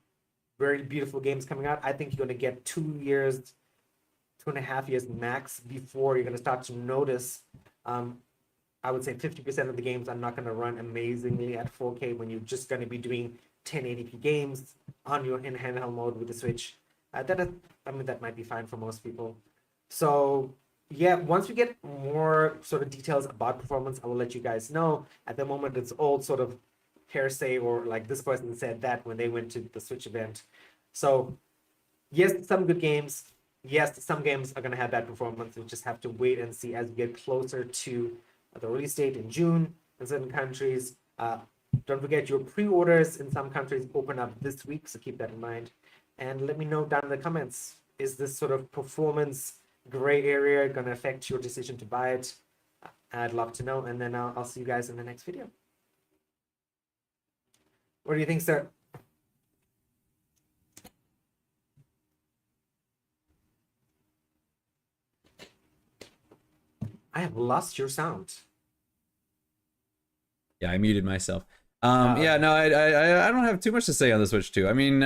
Speaker 1: very beautiful games coming out? I think you're going to get 2 years, 2.5 years max before you're going to start to notice. I would say 50% of the games are not going to run amazingly at 4K when you're just going to be doing 1080p games on your in handheld mode with the Switch. That might be fine for most people. So yeah, once we get more sort of details about performance, I will let you guys know. At the moment, it's all sort of hearsay, or like this person said that when they went to the Switch event. So yes, some good games. Yes, some games are going to have bad performance. We just have to wait and see as we get closer to the release date in June in certain countries. Don't forget, your pre-orders in some countries open up this week, so keep that in mind. And let me know down in the comments, is this sort of performance gray area going to affect your decision to buy it? I'd love to know, and then I'll see you guys in the next video. What do you think, sir? I have lost your sound.
Speaker 2: Yeah, I muted myself. Yeah, no, I don't have too much to say on the Switch 2. I mean,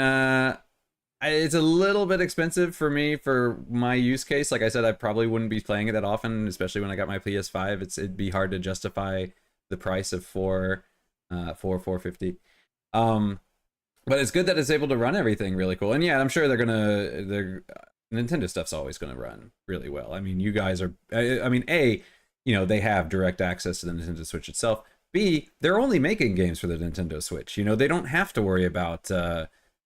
Speaker 2: it's a little bit expensive for me for my use case. Like I said, I probably wouldn't be playing it that often, especially when I got my PS5. It'd be hard to justify the price of $450. But it's good that it's able to run everything really cool. And yeah, I'm sure Nintendo stuff's always gonna run really well. I mean, you guys are, I mean, A, you know, they have direct access to the Nintendo Switch itself. B, they're only making games for the Nintendo Switch. You know, they don't have to worry about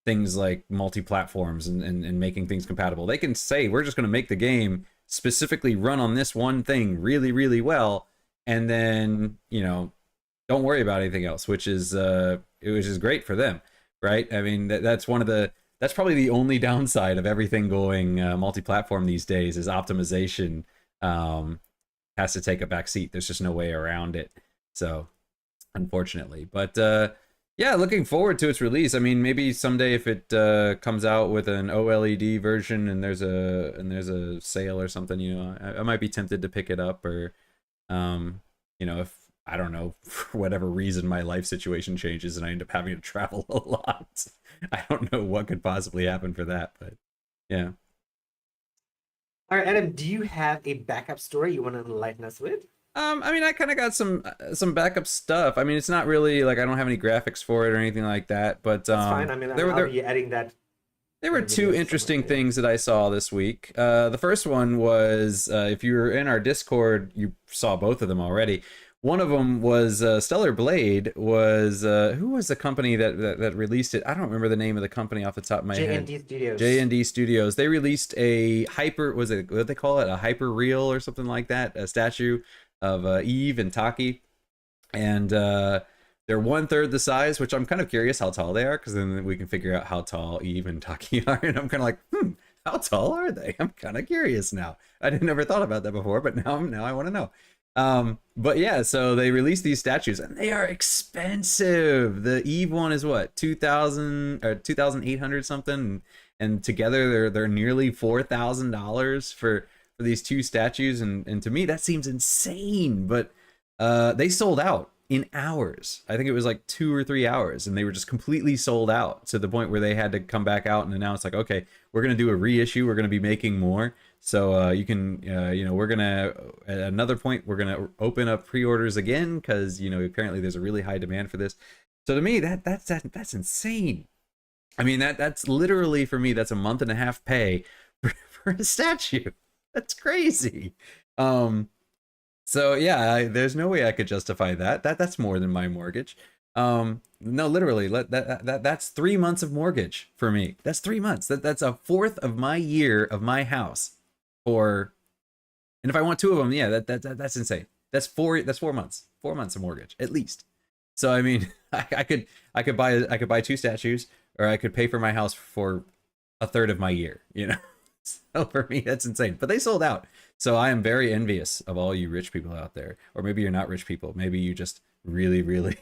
Speaker 2: things like multi-platforms and making things compatible. They can say, we're just going to make the game specifically run on this one thing really, really well, and then, you know, don't worry about anything else, which is great for them, right? I mean, that's probably the only downside of everything going multi-platform these days, is optimization has to take a back seat. There's just no way around it. So, unfortunately, but yeah, looking forward to its release. I mean, maybe someday if it comes out with an OLED version and there's a sale or something, you know, I might be tempted to pick it up, or you know, if I don't know, for whatever reason my life situation changes and I end up having to travel a lot. I don't know what could possibly happen for that, but yeah.
Speaker 1: All right, Adam, do you have a backup story you want to enlighten us with?
Speaker 2: I mean, I kind of got some backup stuff. I mean, it's not really like I don't have any graphics for it or anything like that, but
Speaker 1: That's fine. I mean, I'll be adding that.
Speaker 2: There were two interesting things that I saw this week. The first one was, if you were in our Discord, you saw both of them already. One of them was Stellar Blade. Was who was the company that released it? I don't remember the name of the company off the top of my head.
Speaker 1: J&D Studios.
Speaker 2: J&D Studios. They released a hyper, was it, what they call it, a hyper real or something like that, a statue of Eve and Taki, and they're 1/3 the size, which I'm kind of curious how tall they are, because then we can figure out how tall Eve and Taki are, and I'm kind of like, how tall are they? I'm kind of curious now. I never thought about that before, but now I want to know. But yeah, so they released these statues and they are expensive. The Eve one is what, 2,000 or 2,800 something, and together they're nearly $4,000 for these two statues, and to me that seems insane. But they sold out in hours. I think it was like 2 or 3 hours, and they were just completely sold out to the point where they had to come back out and announce like, okay, we're gonna do a reissue. We're gonna be making more. So you can, we're gonna at another point we're gonna open up pre-orders again, because apparently there's a really high demand for this. So to me that's insane. I mean that's literally, for me, that's a month and a half pay for a statue. That's crazy. So yeah, there's no way I could justify that. That's more than my mortgage. No, literally, that's 3 months of mortgage for me. That's 3 months. That's a fourth of my year of my house. And if I want 2 of them, yeah, that's insane. That's 4 months. 4 months of mortgage at least. So I mean, I could buy 2 statues, or I could pay for my house for a third of my year. So for me, that's insane. But they sold out. So I am very envious of all you rich people out there. Or maybe you're not rich people. Maybe you just really, really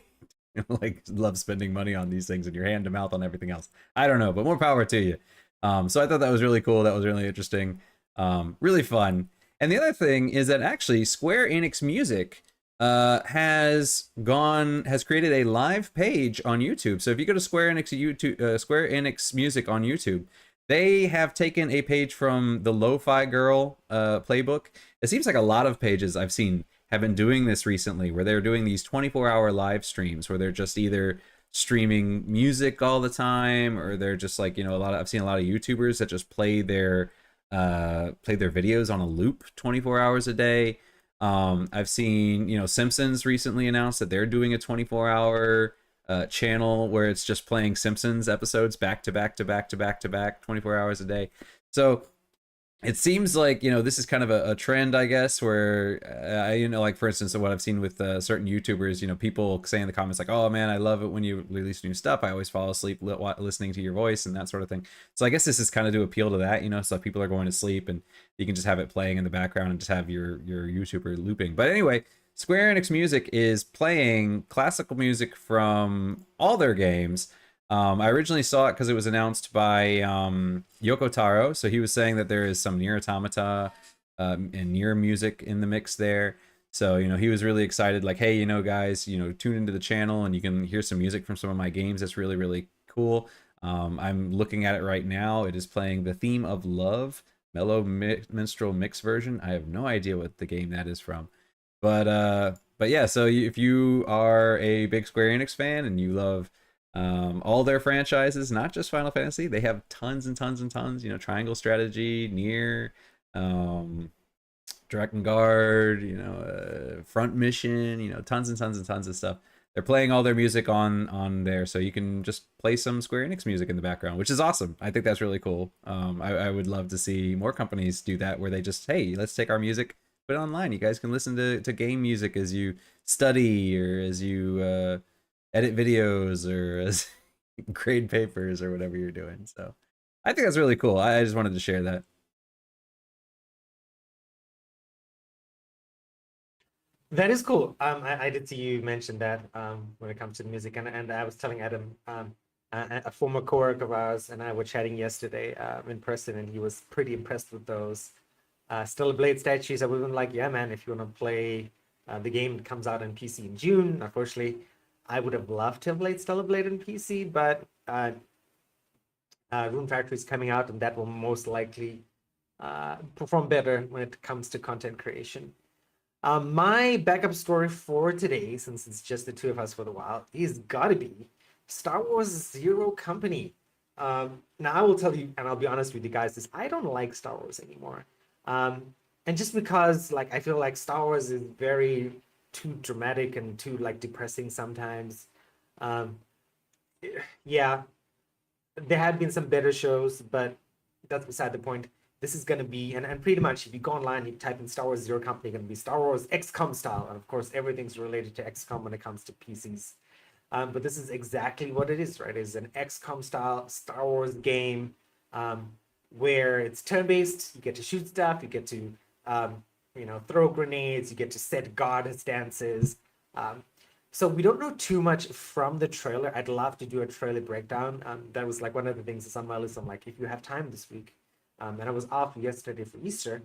Speaker 2: like love spending money on these things and you're hand to mouth on everything else. I don't know, but more power to you. So I thought that was really cool. That was really interesting. Really fun. And the other thing is that actually Square Enix Music has created a live page on YouTube. So if you go to Square Enix Music on YouTube, they have taken a page from the Lo-Fi Girl playbook. It seems like a lot of pages I've seen have been doing this recently, where they're doing these 24-hour live streams where they're just either streaming music all the time, or they're just like, I've seen a lot of YouTubers that just play their videos on a loop 24 hours a day. I've seen, Simpsons recently announced that they're doing a 24-hour channel where it's just playing Simpsons episodes back to back to back to back to back 24 hours a day. So it seems like, this is kind of a trend, I guess, where like, for instance, what I've seen with certain YouTubers, people say in the comments like, oh man, I love it when you release new stuff. I always fall asleep listening to your voice and that sort of thing. So I guess this is kind of to appeal to that, so people are going to sleep and you can just have it playing in the background and just have your YouTuber looping. But anyway, Square Enix Music is playing classical music from all their games. I originally saw it because it was announced by Yoko Taro. So he was saying that there is some Nier Automata and Nier music in the mix there. So, he was really excited, like, hey, guys, tune into the channel and you can hear some music from some of my games. That's really, really cool. I'm looking at it right now. It is playing The Theme of Love, Mellow Minstrel Mix version. I have no idea what the game that is from. But yeah, so if you are a big Square Enix fan and you love all their franchises, not just Final Fantasy, they have tons and tons and tons, Triangle Strategy, Nier, Drakengard, Front Mission, tons and tons and tons of stuff. They're playing all their music on there, so you can just play some Square Enix music in the background, which is awesome. I think that's really cool. I would love to see more companies do that, where they just, hey, let's take our music, put it online. You guys can listen to game music as you study, or as you edit videos, or as grade papers, or whatever you're doing. So I think that's really cool. I just wanted to share that.
Speaker 1: That is cool. I did see you mention that when it comes to the music, and I was telling Adam, a former coworker of ours and I were chatting yesterday in person, and he was pretty impressed with those Stellar Blade statues. I was like, yeah, man, if you want to play the game, that comes out on PC in June. Unfortunately, I would have loved to have played Stellar Blade on PC, but Rune Factory is coming out, and that will most likely perform better when it comes to content creation. My backup story for today, since it's just the two of us for the while, is gotta be Star Wars Zero Company. Now I will tell you, and I'll be honest with you guys, is I don't like Star Wars anymore. And just because, like, I feel like Star Wars is very too dramatic and too like depressing sometimes. Um, yeah, there have been some better shows, but that's beside the point. This is going to be, and pretty much if you go online, you type in Star Wars Zero Company, going to be Star Wars XCOM style. And of course, everything's related to XCOM when it comes to PCs. But this is exactly what it is, right? It's an XCOM style Star Wars game where it's turn-based. You get to shoot stuff. You get to, throw grenades. You get to set guard stances. So we don't know too much from the trailer. I'd love to do a trailer breakdown. That was like one of the things that's on my list. I'm like, if you have time this week, and I was off yesterday for Easter,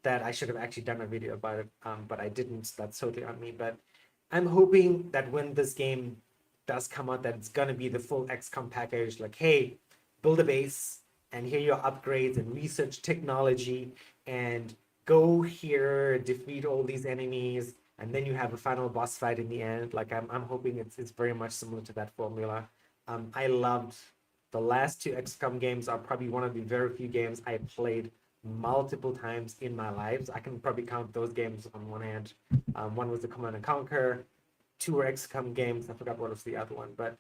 Speaker 1: that I should have actually done a video about it, but I didn't. That's totally on me. But I'm hoping that when this game does come out, that it's gonna be the full XCOM package. Like, hey, build a base, and here are your upgrades and research technology, and go here, defeat all these enemies, and then you have a final boss fight in the end. Like, I'm hoping it's very much similar to that formula. I loved the last two XCOM games. Are probably one of the very few games I played multiple times in my lives. I can probably count those games on one hand. One was the Command and Conquer, two were XCOM games. I forgot what was the other one, but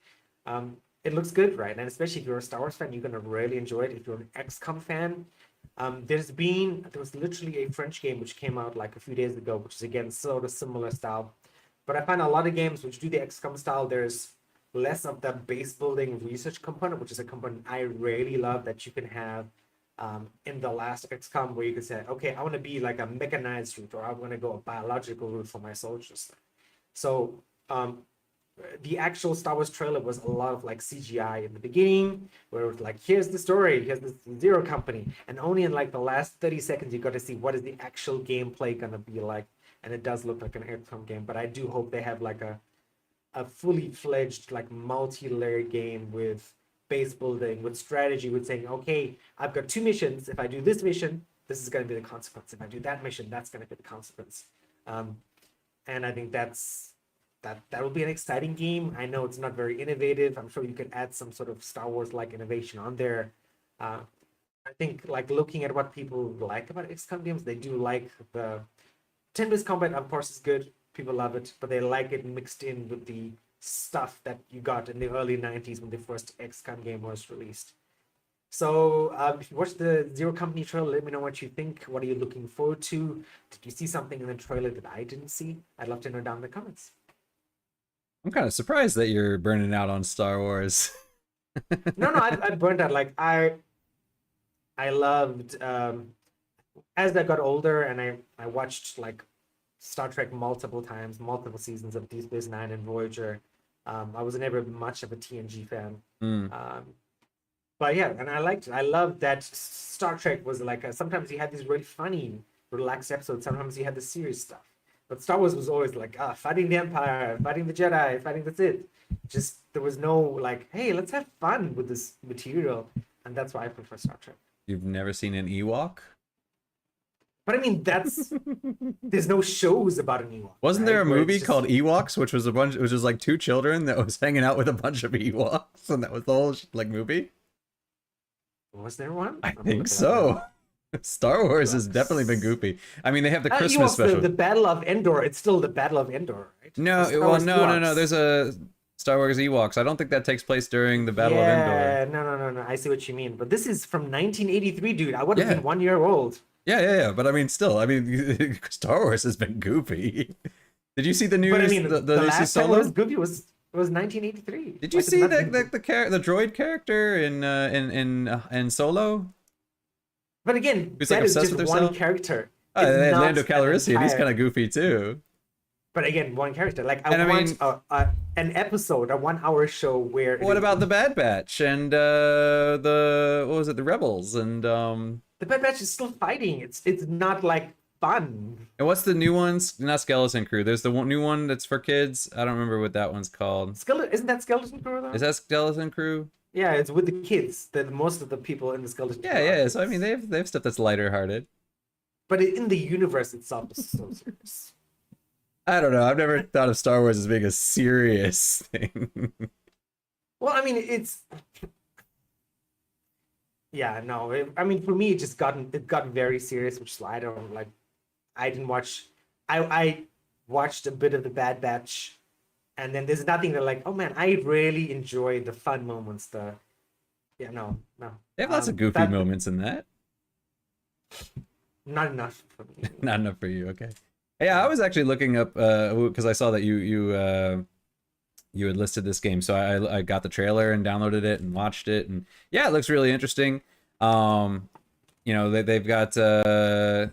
Speaker 1: it looks good, right? And especially if you're a Star Wars fan, you're gonna really enjoy it. If you're an XCOM fan, there was literally a French game which came out like a few days ago, which is again sort of similar style. But I find a lot of games which do the XCOM style, there's less of the base building research component, which is a component I really love that you can have in the last XCOM, where you can say, okay, I want to be like a mechanized route, or I want to go a biological route for my soldiers. So the actual Star Wars trailer was a lot of like CGI in the beginning, where it was like, here's the story, here's the Zero Company, and only in like the last 30 seconds you got to see what is the actual gameplay gonna be like. And it does look like an XCOM game, but I do hope they have like a fully fledged like multi-layer game with base building, with strategy, with saying, okay, I've got two missions. If I do this mission, this is going to be the consequence. If I do that mission, that's going to be the consequence. And I think that will be an exciting game. I know it's not very innovative. I'm sure you can add some sort of Star Wars like innovation on there. I think like looking at what people like about XCOM games, they do like the turn-based combat, of course, is good. People love it, but they like it mixed in with the stuff that you got in the early 90s when the first XCOM game was released. So if you watch the Zero Company trailer, let me know what you think. What are you looking forward to? Did you see something in the trailer that I didn't see? I'd love to know down in the comments.
Speaker 2: I'm kind of surprised that you're burning out on Star Wars.
Speaker 1: No, I burned out. Like, I loved, as I got older and I watched like Star Trek multiple times, multiple seasons of Deep Space Nine and Voyager. I was never much of a TNG fan. But yeah, and I liked it. I loved that Star Trek was like, sometimes you had these really funny, relaxed episodes. Sometimes you had the serious stuff. But Star Wars was always like, fighting the Empire, fighting the Jedi, fighting the Sith. Just, there was no like, hey, let's have fun with this material. And that's why I prefer Star Trek.
Speaker 2: You've never seen an Ewok?
Speaker 1: But I mean, there's no shows about an Ewok.
Speaker 2: Wasn't there a movie called Ewoks, which was like two children that was hanging out with a bunch of Ewoks, and that was the whole like movie?
Speaker 1: Was there one?
Speaker 2: I think so. Star Wars has definitely been goofy. I mean, they have the Christmas special.
Speaker 1: The Battle of Endor. It's still the Battle of Endor, right?
Speaker 2: No, no. There's a Star Wars Ewoks. I don't think that takes place during the Battle of Endor.
Speaker 1: No. I see what you mean. But this is from 1983, dude. I would have been 1 year old.
Speaker 2: Yeah. But I mean, still, Star Wars has been goofy. Did you see the news?
Speaker 1: But I mean,
Speaker 2: the
Speaker 1: last time it was goofy was 1983.
Speaker 2: Did you see the droid character in Solo?
Speaker 1: But again,
Speaker 2: who's
Speaker 1: that
Speaker 2: like
Speaker 1: is
Speaker 2: obsessed
Speaker 1: just
Speaker 2: with
Speaker 1: one
Speaker 2: herself?
Speaker 1: character.
Speaker 2: They had Lando Calrissian. He's kind of goofy too.
Speaker 1: But again, one character. Like, I want an episode, a 1 hour show where.
Speaker 2: What about the Bad Batch and the what was it, the Rebels and
Speaker 1: The Bad Batch is still fighting. It's not like fun.
Speaker 2: And what's the new ones? Not Skeleton Crew. There's the new one that's for kids. I don't remember what that one's called.
Speaker 1: Isn't that Skeleton Crew though?
Speaker 2: Is that Skeleton Crew?
Speaker 1: Yeah, it's with the kids. Most of the people in the Skeleton Crew.
Speaker 2: Yeah. So I mean, they have stuff that's lighter hearted.
Speaker 1: But in the universe itself, is so serious.
Speaker 2: I don't know. I've never thought of Star Wars as being a serious thing.
Speaker 1: Well, I mean, it's. Yeah, no. I mean, for me, it got very serious, which is why I don't like. I didn't watch. I watched a bit of the Bad Batch, and then there's nothing that like, oh man, I really enjoyed the fun moments. No,
Speaker 2: They have lots of goofy moments in that.
Speaker 1: not enough for me.
Speaker 2: Not enough for you, okay. Yeah, I was actually looking up because I saw that you had listed this game, so I got the trailer and downloaded it and watched it, and yeah, it looks really interesting. You know, they've got they're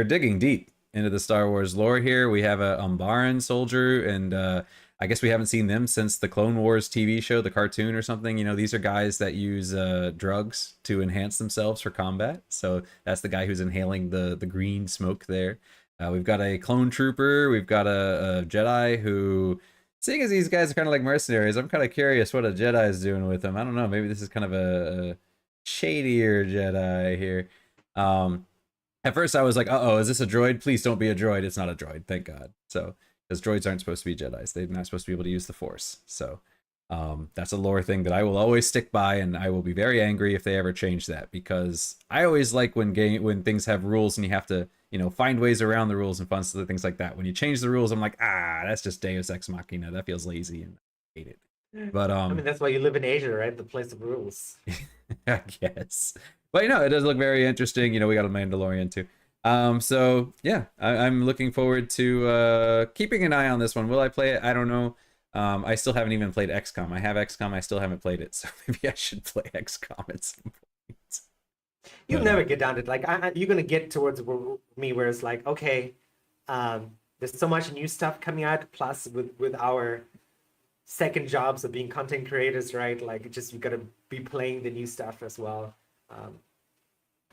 Speaker 2: digging deep into the Star Wars lore here. We have a Umbaran soldier, and I guess we haven't seen them since the Clone Wars TV show, the cartoon or something. You know, these are guys that use drugs to enhance themselves for combat. So that's the guy who's inhaling the green smoke there. We've got a clone trooper. We've got a Jedi who, seeing as these guys are kind of like mercenaries, I'm kind of curious what a Jedi is doing with them. I don't know. Maybe this is kind of a shadier Jedi here. At first I was like, uh-oh, is this a droid? Please don't be a droid. It's not a droid, thank God. So, because droids aren't supposed to be Jedis. They're not supposed to be able to use the Force. So, that's a lore thing that I will always stick by, and I will be very angry if they ever change that, because I always like when things have rules and you have to, you know, find ways around the rules and fun stuff, things like that. When you change the rules, I'm like, that's just Deus Ex Machina. That feels lazy and I hate it. But
Speaker 1: I mean, that's why you live in Asia, right? The place of rules.
Speaker 2: I guess. But you know, it does look very interesting. You know, we got a Mandalorian too. So yeah, I'm looking forward to keeping an eye on this one. Will I play it? I don't know. I still haven't even played XCOM. I have XCOM. I still haven't played it, so maybe I should play XCOM at some point.
Speaker 1: You'll never get down to it. Like you're gonna get towards me where it's like, okay, there's so much new stuff coming out. Plus, with our second jobs of being content creators, right? Like, just you gotta be playing the new stuff as well.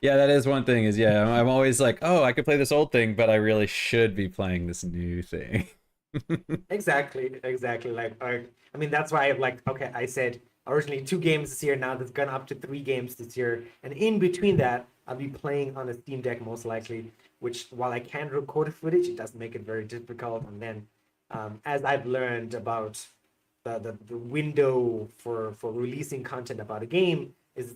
Speaker 2: Yeah, that is one thing. Is yeah, I'm always like, oh, I could play this old thing, but I really should be playing this new thing.
Speaker 1: Exactly. Like, I mean, that's why I'm like, okay, I said originally 2 games this year. Now that's gone up to 3 games this year, and in between that, I'll be playing on a Steam Deck most likely. Which, while I can record footage, it does make it very difficult. And then, as I've learned about the window for releasing content about a game, is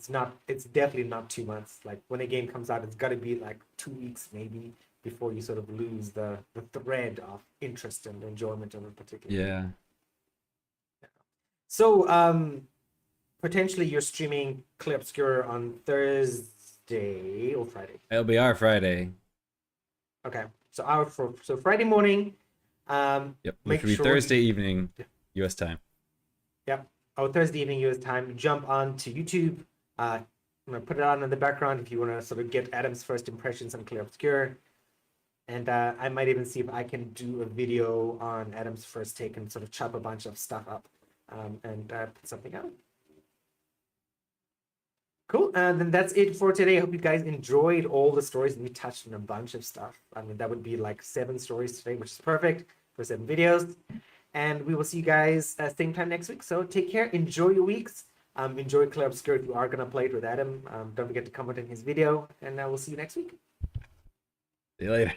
Speaker 1: it's definitely not 2 months. Like, when a game comes out, it's got to be like 2 weeks maybe before you sort of lose the thread of interest and enjoyment of a particular game. So potentially you're streaming Clair Obscur on Thursday or Friday.
Speaker 2: It'll be our Friday.
Speaker 1: Okay, so Friday morning.
Speaker 2: Yep, which will be Thursday evening, U.S. time.
Speaker 1: Yep. Thursday evening U.S. time. Jump on to YouTube. I'm gonna put it on in the background if you want to sort of get Adam's first impressions on Clair Obscur. And I might even see if I can do a video on Adam's first take and sort of chop a bunch of stuff up and put something out. Cool. And then that's it for today. I hope you guys enjoyed all the stories. We touched on a bunch of stuff. I mean, that would be like 7 stories today, which is perfect for 7 videos. And we will see you guys same time next week. So take care. Enjoy your weeks. Enjoy Clair Obscur if you are going to play it with Adam. Don't forget to comment in his video. And we'll see you next week.
Speaker 2: See you later.